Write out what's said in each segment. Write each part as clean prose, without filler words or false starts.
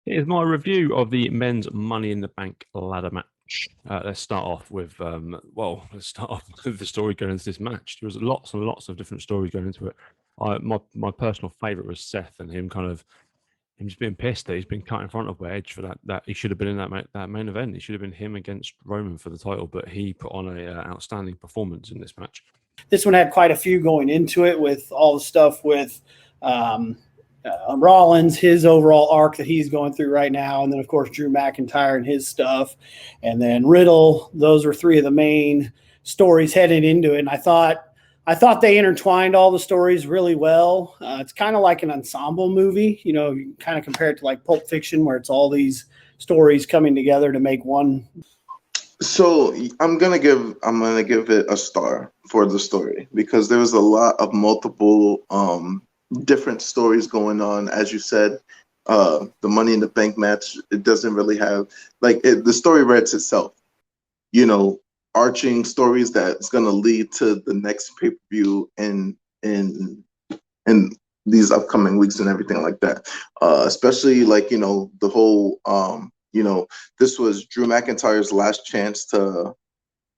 Here's my review of the men's Money in the Bank ladder match. Let's start off with, let's start off with the story going into this match. There was lots and lots of different stories going into it. My personal favorite was Seth and him just being pissed that he's been cut in front of by Edge for that he should have been in that main event. He should have been him against Roman for the title, but he put on a outstanding performance in this match. This one had quite a few going into it with all the stuff with Rollins, his overall arc that he's going through right now, and then of course Drew McIntyre and his stuff, and then Riddle. Those were three of the main stories heading into it. And I thought they intertwined all the stories really well. It's kind of like an ensemble movie, you kind of compare it to like Pulp Fiction, where it's all these stories coming together to make one. So I'm gonna give it a star for the story because there was a lot of multiple different stories going on. As you said, the Money in the Bank match, it doesn't really have the story writes itself, arching stories that's going to lead to the next pay-per-view in these upcoming weeks and everything like that. Especially the whole this was Drew McIntyre's last chance to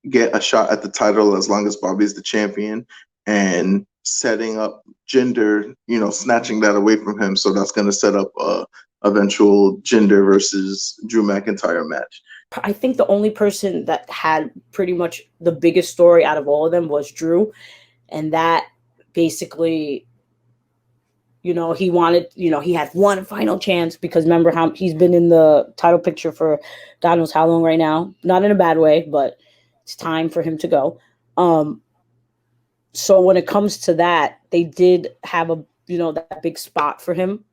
get a shot at the title as long as Bobby's the champion, and setting up Jinder, snatching that away from him. So that's going to set up a eventual Jinder versus Drew McIntyre match. I think the only person that had pretty much the biggest story out of all of them was Drew. And that basically, he wanted, he had one final chance because remember how he's been in the title picture for God knows how long right now. Not in a bad way, but it's time for him to go. So when it comes to that, they did have that big spot for him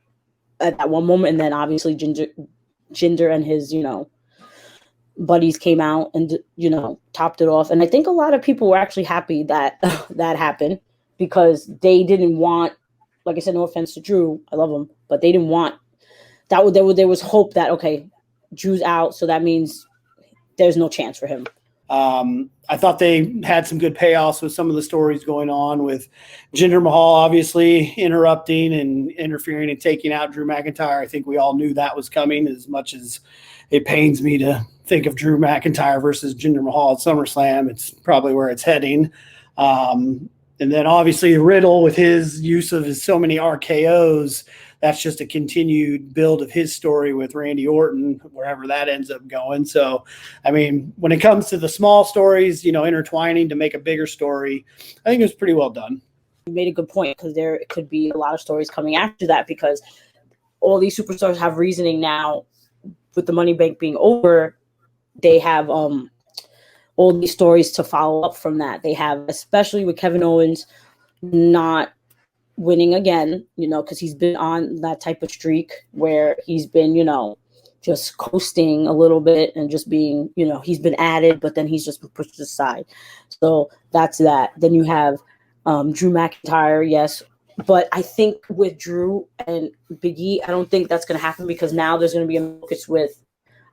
at that one moment. And then obviously Jinder and his, buddies came out and, topped it off. And I think a lot of people were actually happy that that happened because they didn't want, like I said, no offense to Drew, I love him, but they didn't want that. There was hope that, okay, Drew's out. So that means there's no chance for him. I thought they had some good payoffs with some of the stories going on with Jinder Mahal obviously interrupting and interfering and taking out Drew McIntyre. I think we all knew that was coming, as much as it pains me to think of Drew McIntyre versus Jinder Mahal at SummerSlam. It's probably where it's heading. And then obviously Riddle with his use of so many RKOs, that's just a continued build of his story with Randy Orton, wherever that ends up going. So, I mean, when it comes to the small stories, intertwining to make a bigger story, I think it was pretty well done. You made a good point because there could be a lot of stories coming after that because all these superstars have reasoning now with the Money Bank being over. They have all these stories to follow up from that. They have, especially with Kevin Owens not winning again, because he's been on that type of streak where he's been, just coasting a little bit and just being, he's been added, but then he's just been pushed aside. So that's that. Then you have Drew McIntyre, yes. But I think with Drew and Big E, I don't think that's going to happen because now there's going to be a focus with,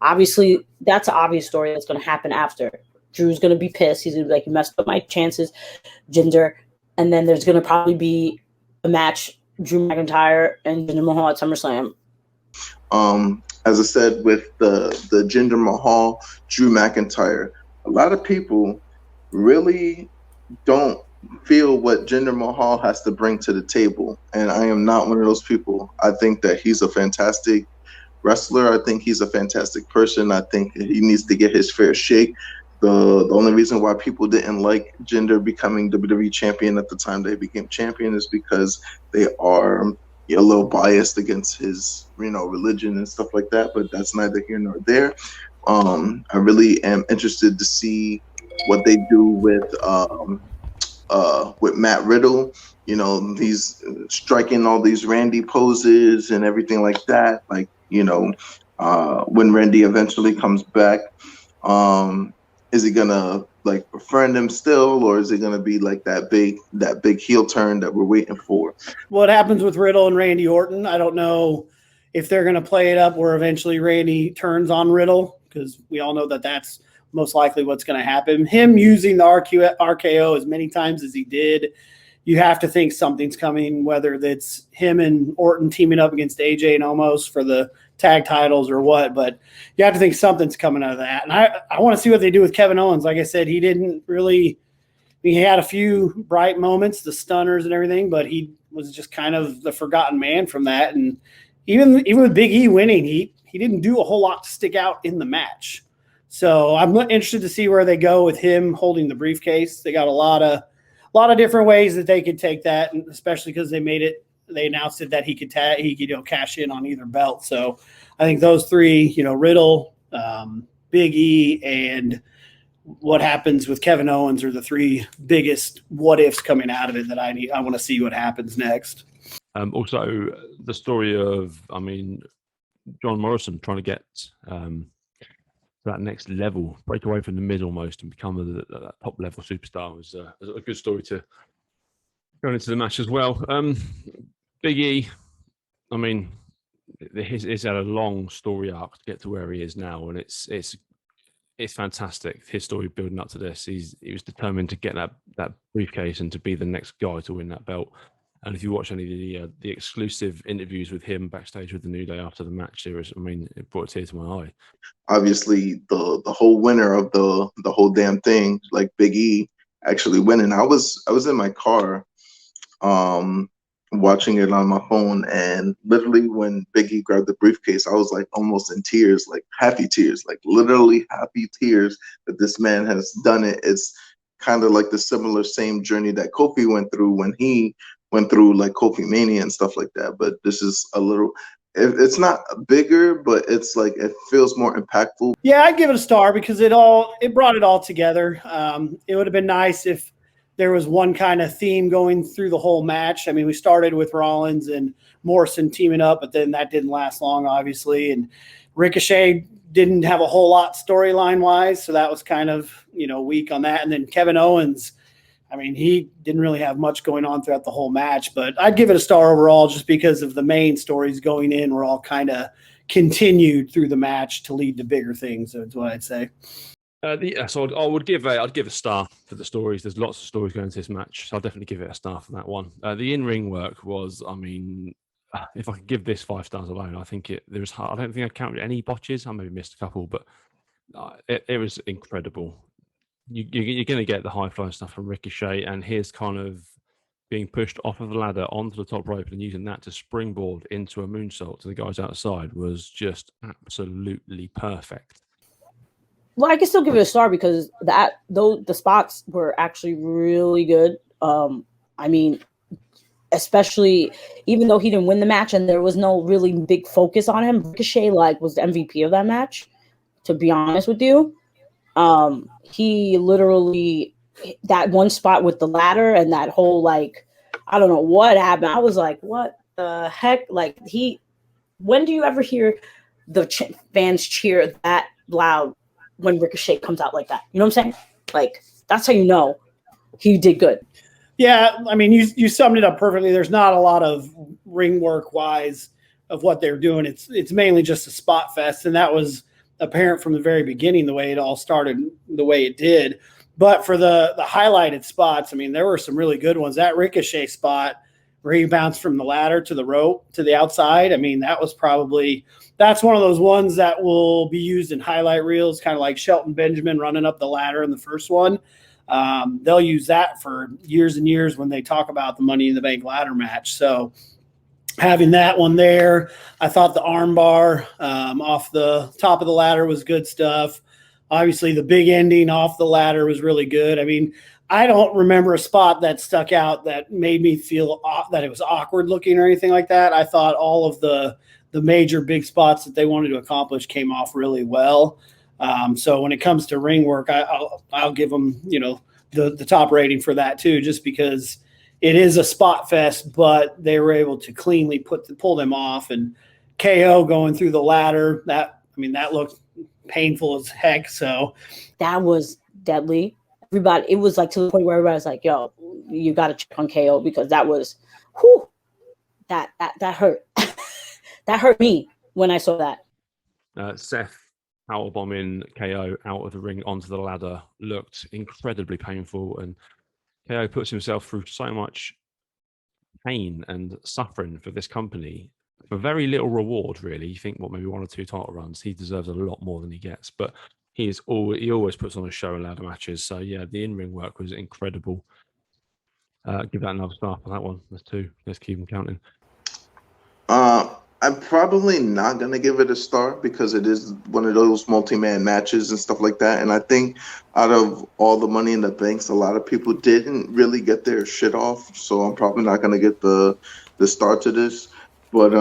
obviously, that's an obvious story that's going to happen after. Drew's going to be pissed. He's going to be like, you messed up my chances, Jinder. And then there's going to probably be a match, Drew McIntyre and Jinder Mahal at SummerSlam. As I said, with the Jinder Mahal, Drew McIntyre, a lot of people really don't feel what Jinder Mahal has to bring to the table. And I am not one of those people. I think that he's a fantastic wrestler. I think he's a fantastic person. I think he needs to get his fair shake. The only reason why people didn't like Jinder becoming WWE champion at the time they became champion is because they are a little biased against his, religion and stuff like that. But that's neither here nor there. I really am interested to see what they do with Matt Riddle. He's striking all these Randy poses and everything like that. When Randy eventually comes back, is he gonna befriend him still, or is it gonna be like that big heel turn that we're waiting for? What happens with Riddle and Randy Orton? I don't know if they're gonna play it up where eventually Randy turns on Riddle, because we all know that that's most likely what's going to happen. Him using the RKO as many times as he did you have to think something's coming, whether that's him and Orton teaming up against AJ and Omos for the tag titles or what, but you have to think something's coming out of that. And I want to see what they do with Kevin Owens. Like I said, he didn't really, he had a few bright moments, the stunners and everything, but he was just kind of the forgotten man from that. And even with Big E winning, he didn't do a whole lot to stick out in the match. So I'm interested to see where they go with him holding the briefcase. They got a lot of different ways that they could take that, and especially because they announced it that he could cash in on either belt. So I think those three, Riddle, Big E, and what happens with Kevin Owens are the three biggest what ifs coming out of it that I want to see what happens next. Also, the story of, John Morrison trying to get that next level, break away from the mid almost and become a top level superstar was a good story to go into the match as well. Big E, he's had a long story arc to get to where he is now, and it's fantastic. His story building up to this, he was determined to get that briefcase and to be the next guy to win that belt. And if you watch any of the exclusive interviews with him backstage with the New Day after the match, it brought a tear to my eye. Obviously, the whole winner of the whole damn thing, like Big E, actually winning. I was in my car, watching it on my phone, and literally when Big E grabbed the briefcase, I was like almost in tears, like happy tears, like literally happy tears that this man has done it. It's kind of like the same journey that Kofi went through when he went through like Kofi Mania and stuff like that. But this is a little, it's not bigger, but it's like, it feels more impactful. Yeah, I'd give it a star because it brought it all together. It would have been nice if there was one kind of theme going through the whole match. We started with Rollins and Morrison teaming up, but then that didn't last long, obviously. And Ricochet didn't have a whole lot storyline wise, so that was kind of, weak on that. And then Kevin Owens, he didn't really have much going on throughout the whole match, but I'd give it a star overall just because of the main stories going in were all kind of continued through the match to lead to bigger things. That's what I'd say. So I'd give a star for the stories. There's lots of stories going into this match, so I'll definitely give it a star for that one. The in-ring work was, if I could give this 5 stars alone, I think I don't think I counted any botches. I maybe missed a couple, but it was incredible. You're going to get the high-flying stuff from Ricochet, and his kind of being pushed off of the ladder onto the top rope and using that to springboard into a moonsault to the guys outside was just absolutely perfect. Well, I can still give it a star because the spots were actually really good. Especially even though he didn't win the match and there was no really big focus on him, Ricochet was the MVP of that match. To be honest with you, he literally, that one spot with the ladder and that whole I don't know what happened. I was like, what the heck? When do you ever hear the fans cheer that loud when Ricochet comes out like that? You know what I'm saying? That's how you know he did good. Yeah, you summed it up perfectly. There's not a lot of ring work wise of what they're doing. It's mainly just a spot fest, and that was apparent from the very beginning, the way it all started, the way it did. But for the highlighted spots, there were some really good ones. That Ricochet spot where he bounced from the ladder to the rope to the outside, that's one of those ones that will be used in highlight reels, kind of like Shelton Benjamin running up the ladder in the first one. They'll use that for years and years when they talk about the Money in the Bank ladder match. So having that one there, I thought the arm bar off the top of the ladder was good stuff. Obviously, the big ending off the ladder was really good. I don't remember a spot that stuck out that made me feel that it was awkward looking or anything like that. I thought all of the major big spots that they wanted to accomplish came off really well. So when it comes to ring work, I'll give them, the top rating for that too, just because it is a spot fest, but they were able to cleanly pull them off. And KO going through the ladder, that looked painful as heck. So that was deadly. Everybody, it was to the point where everybody was like, "Yo, you got to check on KO," because that was, that hurt. That hurt me when I saw that. Seth powerbombing KO out of the ring onto the ladder looked incredibly painful, and KO puts himself through so much pain and suffering for this company for very little reward, really. You think, well, maybe 1 or 2 title runs. He deserves a lot more than he gets, but he always puts on a show in ladder matches. So yeah, the in-ring work was incredible. Give that another star for that one. There's 2. Let's keep them counting. I'm probably not gonna give it a star because it is one of those multi-man matches and stuff like that. And I think out of all the Money in the Banks, a lot of people didn't really get their shit off. So I'm probably not gonna get the star to this. But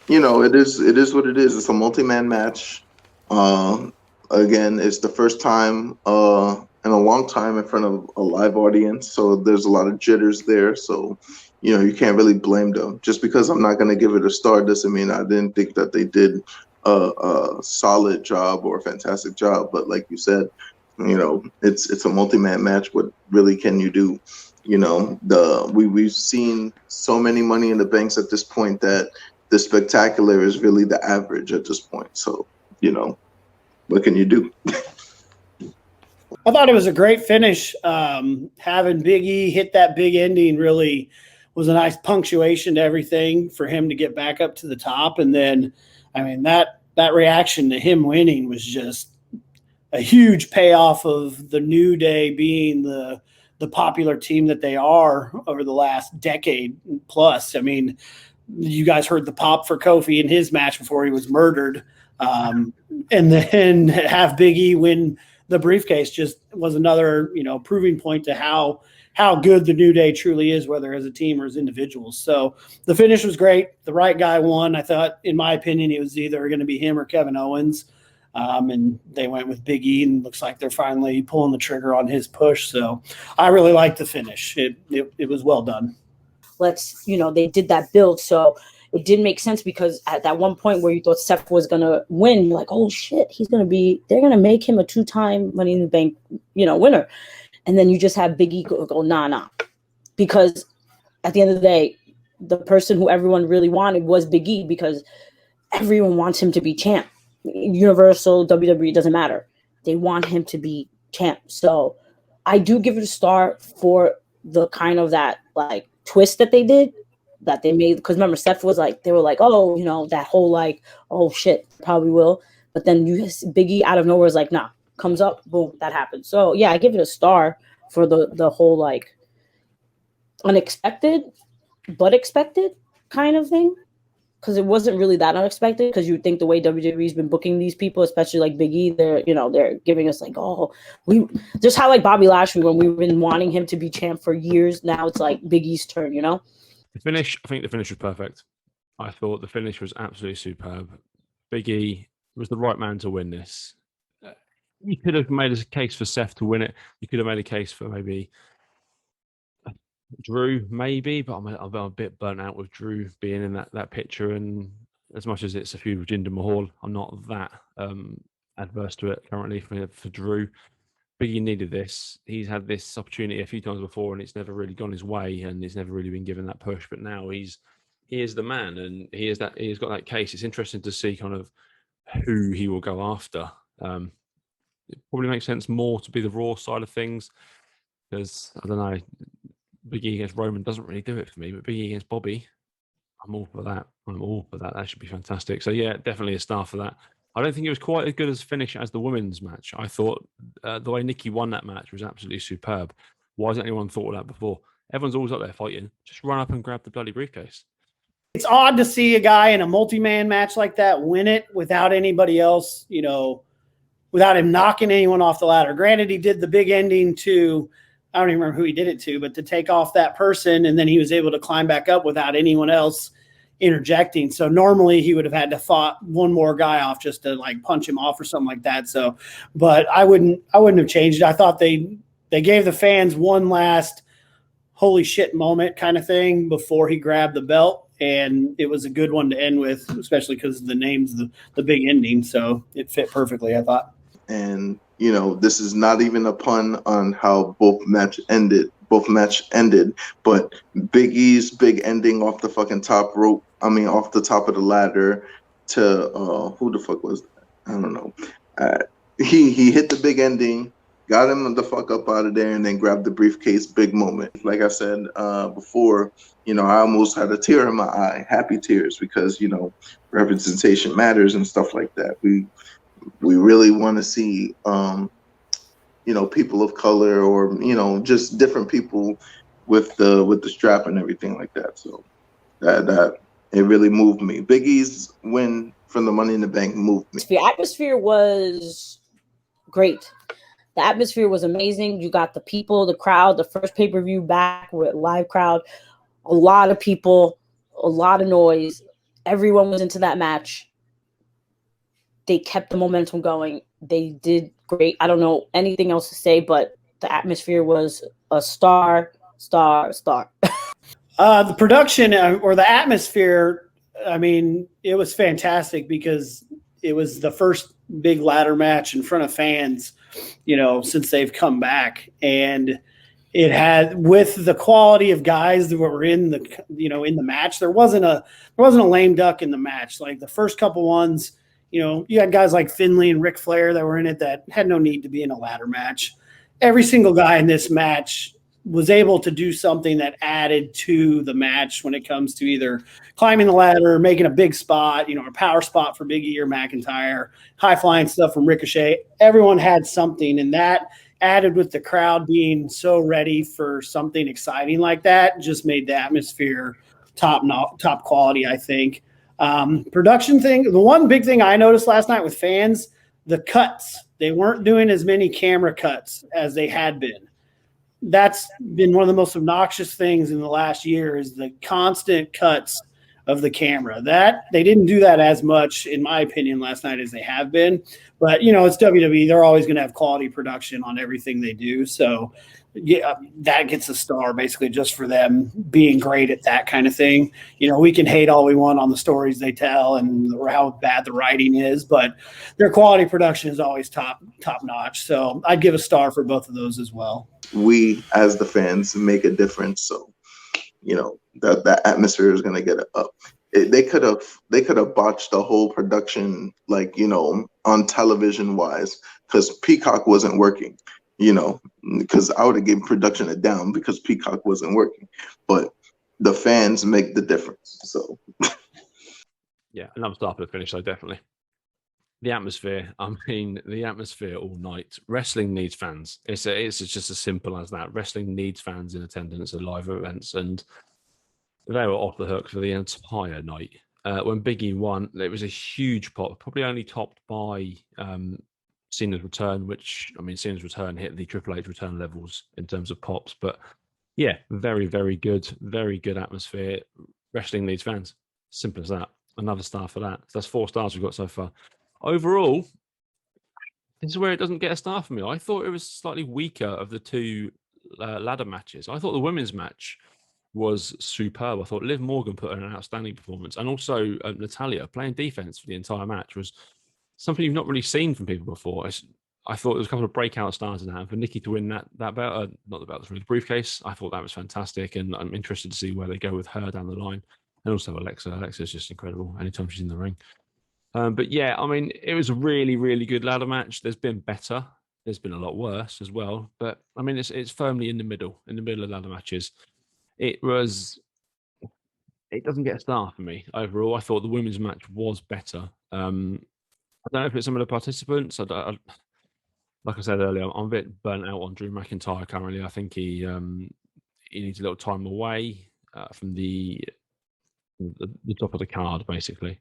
you know, it is what it is. It's a multi-man match. Again, it's the first time in a long time in front of a live audience, so there's a lot of jitters there. So, you know, you can't really blame them. Just because I'm not going to give it a star doesn't mean I didn't think that they did a solid job or a fantastic job. But like you said, you know, it's a multi-man match. What really can you do? You know, we've seen so many Money in the Banks at this point that the spectacular is really the average at this point. So, you know, what can you do? I thought it was a great finish. Having Big E hit that big ending really was a nice punctuation to everything for him to get back up to the top. And then, I mean, that reaction to him winning was just a huge payoff of the New Day being the popular team that they are over the last decade plus. I mean, you guys heard the pop for Kofi in his match before he was murdered. And then have Big E win the briefcase just was another, you know, proving point to how good the New Day truly is, whether as a team or as individuals. So the finish was great. The right guy won. I thought, in my opinion, it was either going to be him or Kevin Owens. And they went with Big E, and looks like they're finally pulling the trigger on his push. So I really liked the finish. It was well done. They did that build. So it did make sense because at that one point where you thought Seth was going to win, you're like, oh shit, they're going to make him a 2-time Money in the Bank, winner. And then you just have Big E go, nah. Because at the end of the day, the person who everyone really wanted was Big E because everyone wants him to be champ. Universal, WWE, doesn't matter. They want him to be champ. So I do give it a star for the kind of that like twist that they did, that they made. Because remember, Seth was like, they were like, oh, that whole like, oh shit, probably will. But then Big E out of nowhere is like, nah, comes up, boom, that happens. So yeah, I give it a star for the whole like unexpected but expected kind of thing. Because it wasn't really that unexpected, because you would think the way WWE's been booking these people, especially like Big E, they're giving us like, just how like Bobby Lashley, when we've been wanting him to be champ for years, now it's like Big E's turn, The finish, I think the finish was perfect. I thought the finish was absolutely superb. Big E was the right man to win this. You could have made a case for Seth to win it. You could have made a case for maybe Drew, maybe, but I'm a bit burnt out with Drew being in that picture. And as much as it's a feud with Jinder Mahal, I'm not that adverse to it currently for Drew. Biggie needed this. He's had this opportunity a few times before, and it's never really gone his way, and he's never really been given that push. But now he is the man, and he has got that case. It's interesting to see kind of who he will go after. It probably makes sense more to be the Raw side of things, because I don't know. Big E against Roman doesn't really do it for me, but Big E against Bobby, I'm all for that. That should be fantastic. So yeah, definitely a star for that. I don't think it was quite as good as finish as the women's match. I thought the way Nikki won that match was absolutely superb. Why hasn't anyone thought of that before? Everyone's always up there fighting. Just run up and grab the bloody briefcase. It's odd to see a guy in a multi-man match like that win it without anybody else, without him knocking anyone off the ladder. Granted, he did the big ending to, I don't even remember who he did it to, but to take off that person, and then he was able to climb back up without anyone else interjecting. So normally he would have had to fought one more guy off just to like punch him off or something like that. So, but I wouldn't have changed it. I thought they gave the fans one last holy shit moment kind of thing before he grabbed the belt, and it was a good one to end with, especially because the name's the big ending. So it fit perfectly, I thought. And this is not even a pun on how both match ended, but Big E's big ending off the fucking top rope. I mean, off the top of the ladder to who the fuck was that? I don't know. He hit the big ending, got him the fuck up out of there, and then grabbed the briefcase. Big moment. Like I said before, I almost had a tear in my eye, happy tears, because representation matters and stuff like that. We really want to see people of color, or just different people with the strap and everything like that. So that it really moved me. Big E's win from the Money in the Bank moved me. The atmosphere was great. The atmosphere was amazing. You got the people, the crowd, the first pay-per-view back with live crowd, a lot of people, a lot of noise. Everyone was into that match. They kept the momentum going. They did great. I don't know anything else to say, but the atmosphere was a star. The production or the atmosphere, I mean, it was fantastic because it was the first big ladder match in front of fans, since they've come back. And it had, with the quality of guys that were in the match, there wasn't a lame duck in the match. Like the first couple ones, you had guys like Finlay and Ric Flair that were in it that had no need to be in a ladder match. Every single guy in this match was able to do something that added to the match when it comes to either climbing the ladder, making a big spot, a power spot for Big E or McIntyre, high flying stuff from Ricochet. Everyone had something, and that added with the crowd being so ready for something exciting like that just made the atmosphere top quality, I think. Production thing, the one big thing I noticed last night with fans, the cuts. They weren't doing as many camera cuts as they had been. That's been one of the most obnoxious things in the last year, is the constant cuts of the camera. That they didn't do that as much, in my opinion, last night as they have been. But it's WWE; they're always going to have quality production on everything they do. So, yeah, that gets a star basically just for them being great at that kind of thing. We can hate all we want on the stories they tell and how bad the writing is, but their quality production is always top notch. So I'd give a star for both of those as well. We as the fans make a difference, so that atmosphere is going to get up. They could have botched the whole production, on television wise, because Peacock wasn't working. Because I would have given production a down because Peacock wasn't working, but the fans make the difference. So yeah, another star for the finish, though, definitely. The atmosphere. I mean, the atmosphere all night. Wrestling needs fans. It's just as simple as that. Wrestling needs fans in attendance at live events, and they were off the hook for the entire night. When Big E won, it was a huge pop, probably only topped by Cena's return, which, Cena's return hit the Triple H return levels in terms of pops. But yeah, very, very good atmosphere. Wrestling needs fans. Simple as that. Another star for that. So that's 4 stars we've got so far. Overall, this is where it doesn't get a star for me. I thought it was slightly weaker of the two ladder matches. I thought the women's match was superb. I thought Liv Morgan put in an outstanding performance, and also Natalya playing defense for the entire match was something you've not really seen from people before. I thought there was a couple of breakout stars in that. For Nikki to win that belt, not the belt, through the briefcase, I thought that was fantastic, and I'm interested to see where they go with her down the line. And also Alexa. Alexa's just incredible anytime she's in the ring. But yeah, it was a really, really good ladder match. There's been better. There's been a lot worse as well. But it's firmly in the middle of ladder matches. It doesn't get a star for me overall. I thought the women's match was better. I don't know if it's some of the participants. Like I said earlier, I'm a bit burnt out on Drew McIntyre currently. I think he needs a little time away from the top of the card, basically.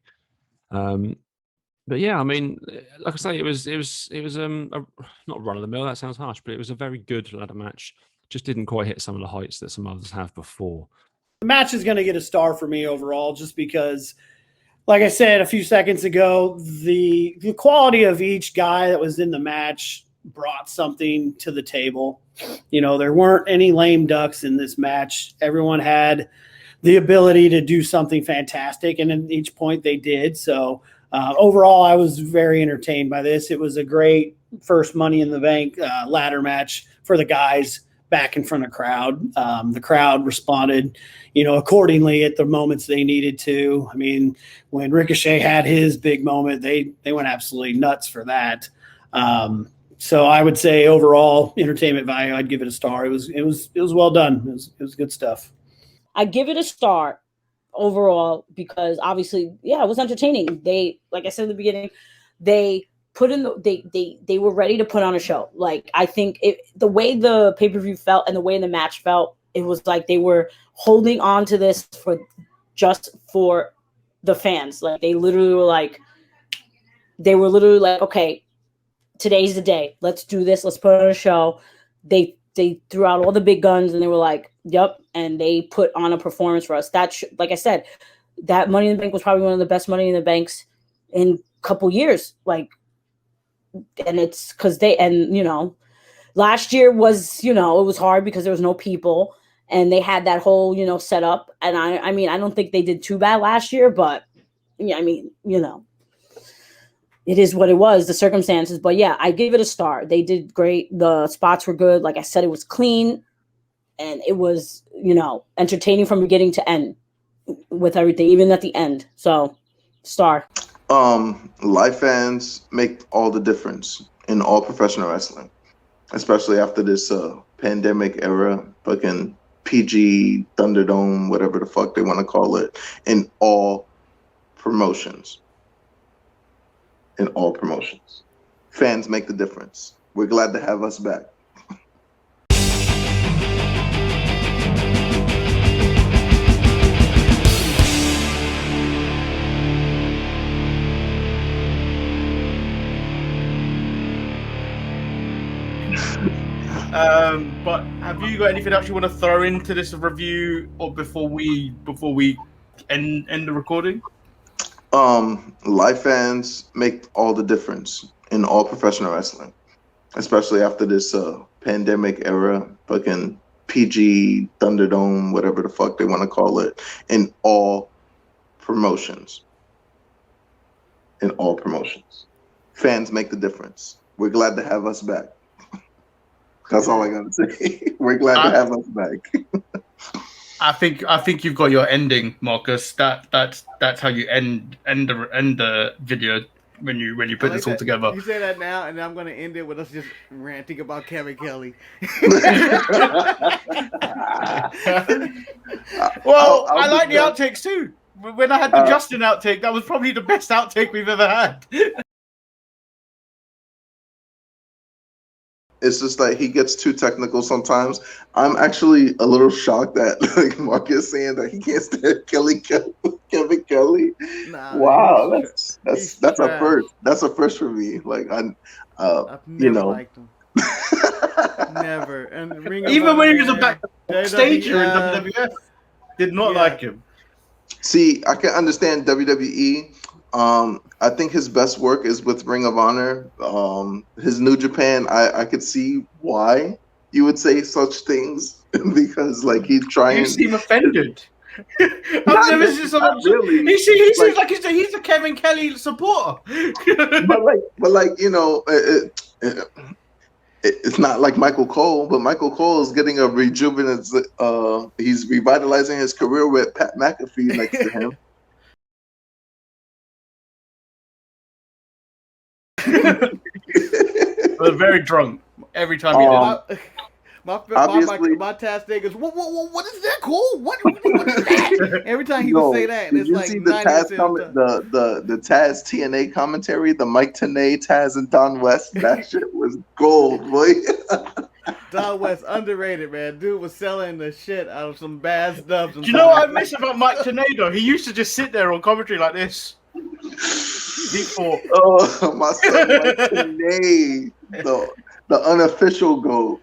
But yeah, like I say, it was not run of the mill. That sounds harsh, but it was a very good ladder match. Just didn't quite hit some of the heights that some others have before. The match is going to get a star for me overall, just because, like I said a few seconds ago, the quality of each guy that was in the match brought something to the table. There weren't any lame ducks in this match. Everyone had the ability to do something fantastic, and at each point they did. So overall, I was very entertained by this. It was a great first Money in the Bank ladder match for the guys back in front of crowd. The crowd responded, accordingly at the moments they needed to. When Ricochet had his big moment, they went absolutely nuts for that. So I would say overall entertainment value, I'd give it a star. It was well done. It was good stuff. I give it a star overall because obviously, yeah, it was entertaining. They, like I said in the beginning, they put in they were ready to put on a show. Like I think the way the pay-per-view felt and the way the match felt, it was like they were holding on to this for the fans. Like they were literally like, okay, today's the day. Let's do this. Let's put on a show. They threw out all the big guns and they were like, yep. And they put on a performance for us. Like I said, that Money in the Bank was probably one of the best Money in the Banks in a couple years. Like, and it's because last year was, it was hard because there was no people and they had that whole, setup. And I mean, I don't think they did too bad last year, but yeah, I mean, it is what it was, the circumstances. But yeah, I give it a star. They did great. The spots were good. Like I said, it was clean and it was, entertaining from beginning to end with everything, even at the end. So, star. Live fans make all the difference in all professional wrestling, especially after this pandemic era, fucking PG, Thunderdome, whatever the fuck they want to call it, in all promotions. In all promotions. Fans make the difference. We're glad to have us back. But have you got anything else you want to throw into this review or before we end the recording? Live fans make all the difference in all professional wrestling, especially after this pandemic era, fucking PG, Thunderdome, whatever the fuck they want to call it, in all promotions. In all promotions. Fans make the difference. We're glad to have us back. That's all I gotta say. We're glad to have us back. I think you've got your ending, Marcus. That's how you end the video when you put this all together. You say that now, and I'm gonna end it with us just ranting about Kevin Kelly. Well, I like the outtakes too. When I had the Justin outtake, that was probably the best outtake we've ever had. It's just like he gets too technical sometimes. I'm actually a little shocked that like Marcus saying that he can't stand Kevin Kelly. Nah, wow, that's a trash. first. That's a first for me. Like I've never liked him. Never. And even when he was a backstager in WWF, did not like him. See, I can understand WWE. I think his best work is with Ring of Honor. His New Japan, I could see why you would say such things because like he's trying. You seem offended. Really. He seems like he's a Kevin Kelly supporter. but it's not like Michael Cole, but Michael Cole is getting a rejuvenant. He's revitalizing his career with Pat McAfee next to him. We're very drunk every time he did it. My task thing is what is that, Cole? What is that? Every time he would say that, it's like see the Taz TNA commentary, the Mike Tenay, Taz, and Don West. That shit was gold, boy. Don West underrated, man. Dude was selling the shit out of some bad stuff. Do you know what I miss about Mike Tenay though? He used to just sit there on commentary like this. Oh, my son Mike Tenay, the unofficial GOAT.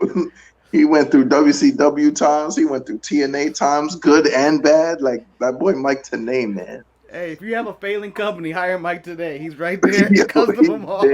He went through WCW times. He went through TNA times, good and bad. Like that boy Mike Tenay, man. Hey, if you have a failing company, hire Mike today. He's right there. Custom them all.